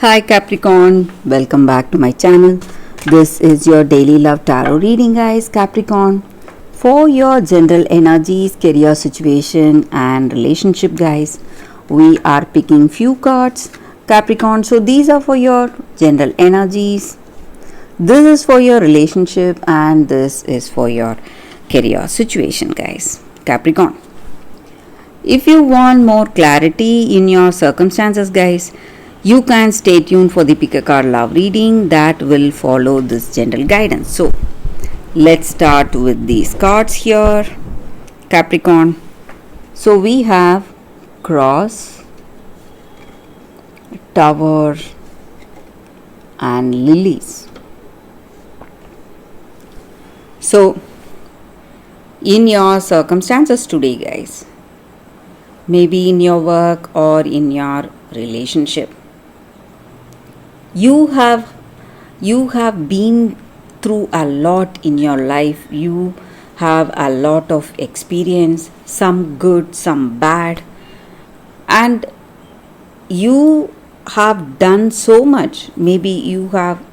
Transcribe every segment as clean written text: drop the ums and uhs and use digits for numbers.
Hi Capricorn, welcome back to my channel. This is your daily love tarot reading, guys. Capricorn, for your general energies, career situation and relationship, guys, we are picking few cards, Capricorn. So these are for your general energies, this is for your relationship, and this is for your career situation, guys. Capricorn, if you want more clarity in your circumstances, guys, you can stay tuned for the pick a card love reading that will follow this general guidance. So let's start with these cards here, Capricorn. So we have Cross, Tower and Lilies. So in your circumstances today, guys, maybe in your work or in your relationship, you have been through a lot in your life. You have a lot of experience, some good, some bad, and you have done so much. Maybe you have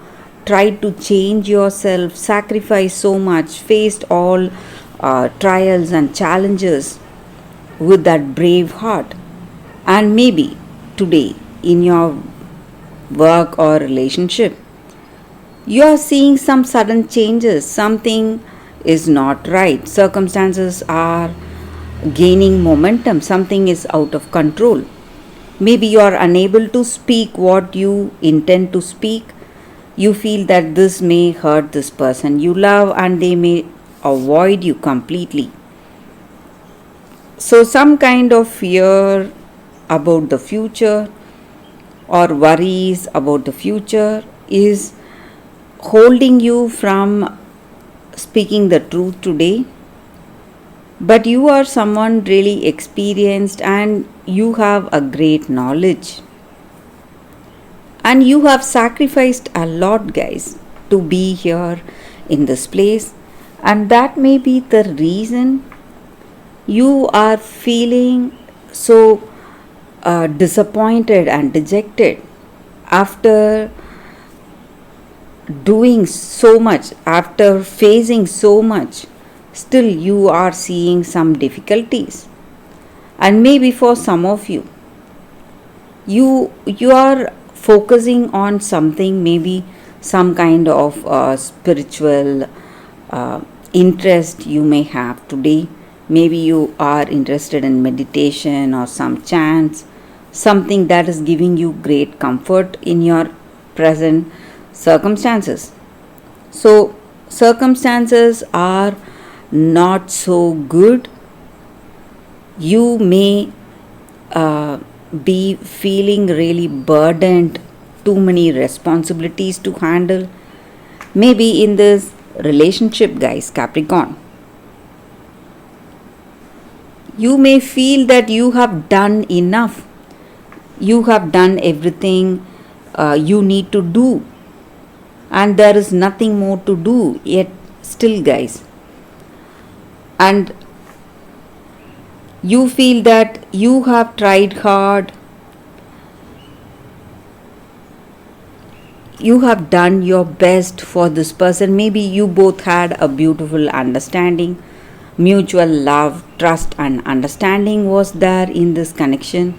tried to change yourself, sacrificed so much, faced all trials and challenges with that brave heart. And maybe today in your work or relationship, you are seeing some sudden changes. Something is not right. Circumstances are gaining momentum. Something is out of control. Maybe you are unable to speak what you intend to speak. You feel that this may hurt this person you love and they may avoid you completely. So some kind of fear about the future or worries about the future is holding you from speaking the truth today. But you are someone really experienced and you have a great knowledge. And you have sacrificed a lot, guys, to be here in this place. And that may be the reason you are feeling so disappointed and dejected after doing so much, after facing so much. Still you are seeing some difficulties, and maybe for some of you, you are focusing on something, maybe some kind of spiritual interest you may have today. Maybe you are interested in meditation or some chants, something that is giving you great comfort in your present circumstances. So circumstances are not so good. You may be feeling really burdened, too many responsibilities to handle. Maybe in this relationship, guys, Capricorn, you may feel that you have done enough. You have done everything you need to do, and there is nothing more to do yet still, guys. And you feel that you have tried hard, you have done your best for this person. Maybe you both had a beautiful understanding, mutual love, trust and understanding was there in this connection.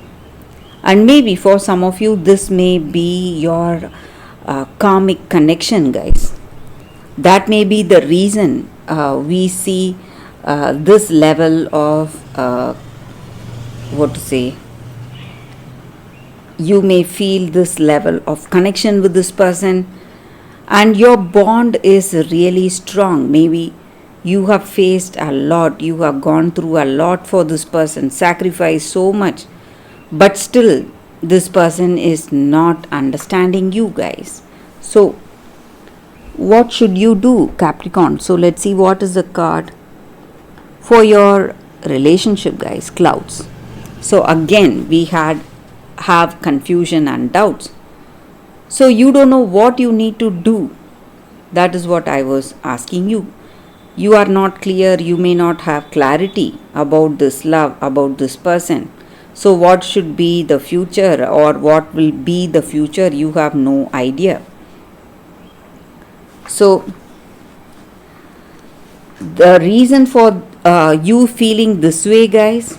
And maybe for some of you, this may be your karmic connection, guys. That may be the reason we see this level of you may feel this level of connection with this person, and your bond is really strong. Maybe you have faced a lot, you have gone through a lot for this person, sacrificed so much, but still this person is not understanding you, guys. So what should you do, Capricorn? So let's see what is the card for your relationship, guys. Clouds. So again we have confusion and doubts. So you don't know what you need to do. That is what I was asking you. You are not clear, you may not have clarity about this love, about this person. So, what should be the future or what will be the future, you have no idea. So, the reason for you feeling this way, guys,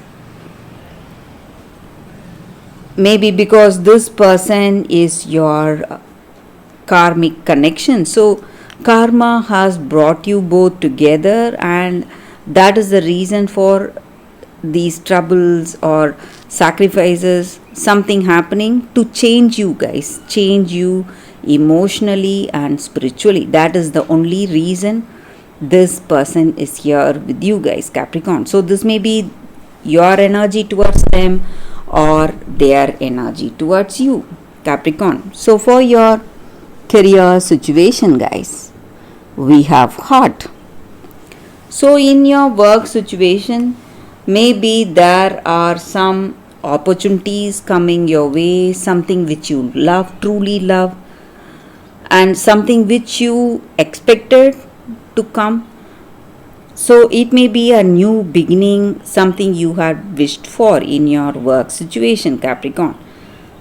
maybe because this person is your karmic connection. So, karma has brought you both together, and that is the reason for these troubles or sacrifices, something happening to change you guys, change you emotionally and spiritually. That is the only reason this person is here with you guys, Capricorn. So, this may be your energy towards them or their energy towards you, Capricorn. So, for your career situation, guys, we have heart. So, in your work situation, maybe there are some opportunities coming your way, something which you love, truly love, and something which you expected to come. So, it may be a new beginning, something you had wished for in your work situation, Capricorn.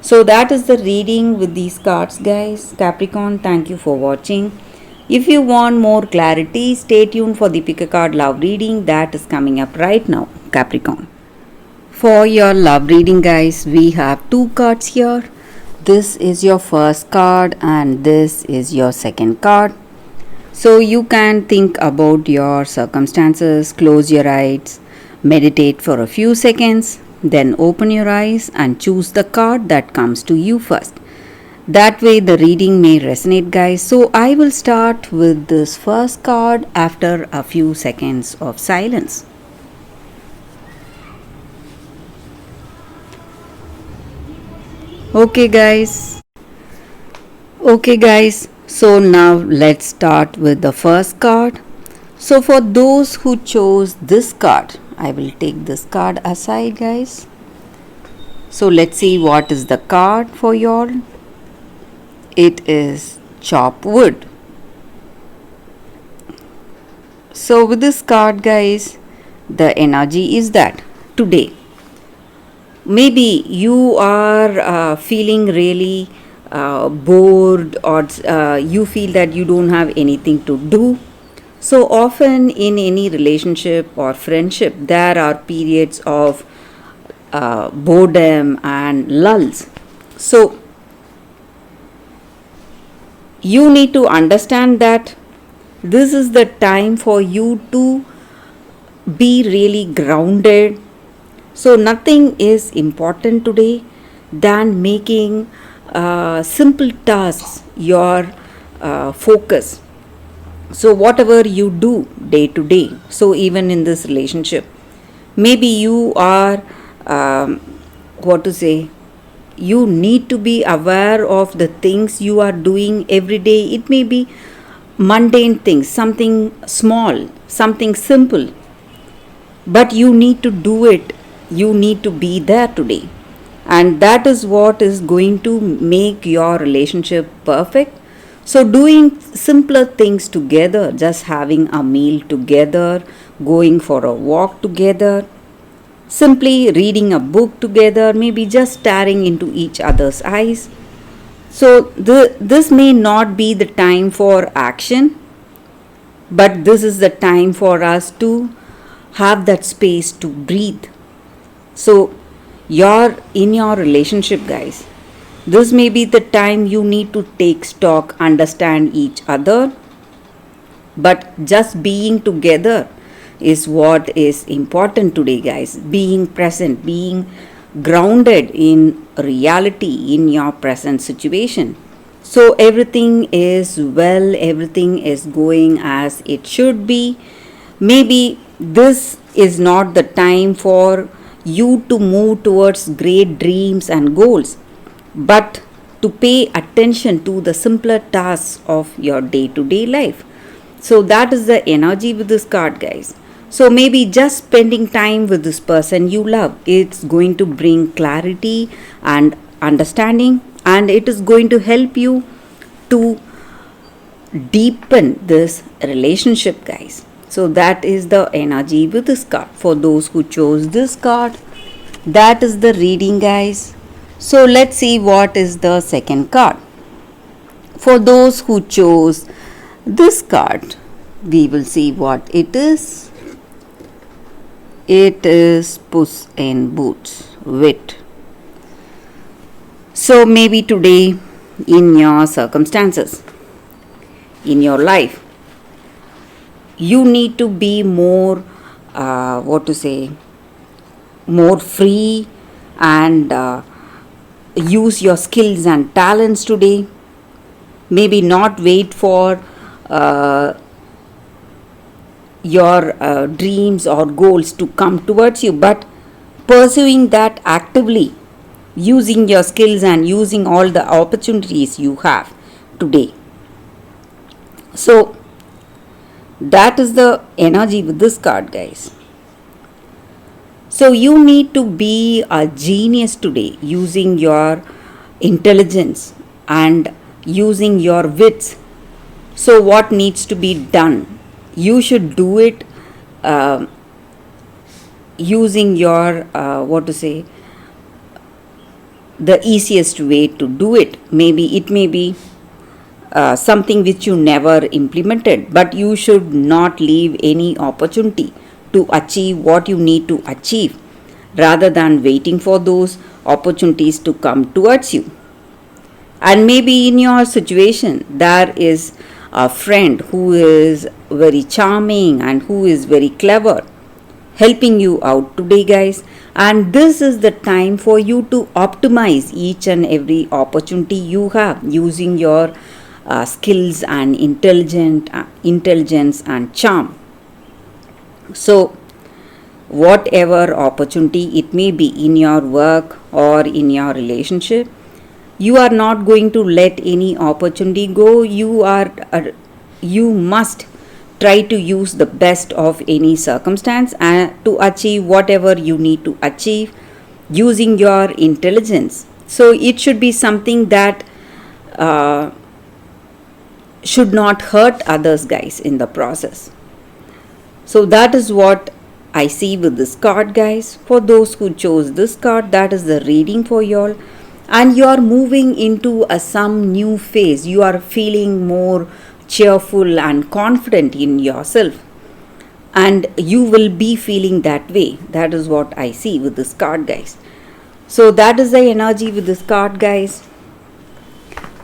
So, that is the reading with these cards, guys. Capricorn, thank you for watching. If you want more clarity, stay tuned for the pick a card love reading that is coming up right now, Capricorn. For your love reading, guys, we have two cards here. This is your first card and this is your second card. So you can think about your circumstances, close your eyes, meditate for a few seconds, then open your eyes and choose the card that comes to you first. That way the reading may resonate, guys. So I will start with this first card after a few seconds of silence. Okay guys. So now let's start with the first card. So for those who chose this card, I will take this card aside, guys. So let's see what is the card for y'all. It is chop wood. So with this card, guys, the energy is that today maybe you are feeling really bored, or you feel that you don't have anything to do. So often in any relationship or friendship, there are periods of boredom and lulls. So you need to understand that this is the time for you to be really grounded. So nothing is important today than making simple tasks your focus. So whatever you do day to day, so even in this relationship, maybe you are you need to be aware of the things you are doing every day. It may be mundane things, something small, something simple, but you need to do it. You need to be there today, and that is what is going to make your relationship perfect. So doing simpler things together, just having a meal together, going for a walk together, simply reading a book together, maybe just staring into each other's eyes. So this may not be the time for action, but this is the time for us to have that space to breathe. So you're in your relationship, guys. This may be the time you need to take stock, understand each other, but just being together is what is important today, guys. Being present, being grounded in reality in your present situation. So everything is well, everything is going as it should be. Maybe this is not the time for you to move towards great dreams and goals, but to pay attention to the simpler tasks of your day to day life. So that is the energy with this card, guys. So maybe just spending time with this person you love, it's going to bring clarity and understanding, and it is going to help you to deepen this relationship, guys. So that is the energy with this card for those who chose this card. That is the reading, guys. So let's see what is the second card. For those who chose this card, we will see what it is. It is Puss in Boots, wit. So maybe today, in your circumstances, in your life, you need to be more, more free and use your skills and talents today. Maybe not wait for your dreams or goals to come towards you, but pursuing that actively, using your skills and using all the opportunities you have today. So that is the energy with this card, guys. So you need to be a genius today, using your intelligence and using your wits. So what needs to be done? You should do it using your the easiest way to do it. Maybe it may be something which you never implemented, but you should not leave any opportunity to achieve what you need to achieve, rather than waiting for those opportunities to come towards you. And maybe in your situation, there is a friend who is very charming and who is very clever, helping you out today, guys. And this is the time for you to optimize each and every opportunity you have, using your skills and intelligence and charm. So whatever opportunity it may be in your work or in your relationship, you are not going to let any opportunity go. You must try to use the best of any circumstance and to achieve whatever you need to achieve using your intelligence. So it should be something that should not hurt others, guys, in the process. So that is what I see with this card, guys. For those who chose this card, that is the reading for y'all. And you are moving into some new phase. You are feeling more cheerful and confident in yourself, and you will be feeling that way. That is what I see with this card, guys. So that is the energy with this card, guys.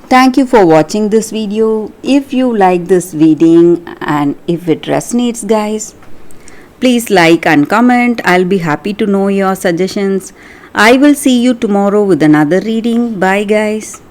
Thank you for watching this video. If you like this reading and if it resonates, guys, please like and comment. I'll be happy to know your suggestions. I will see you tomorrow with another reading. Bye, guys.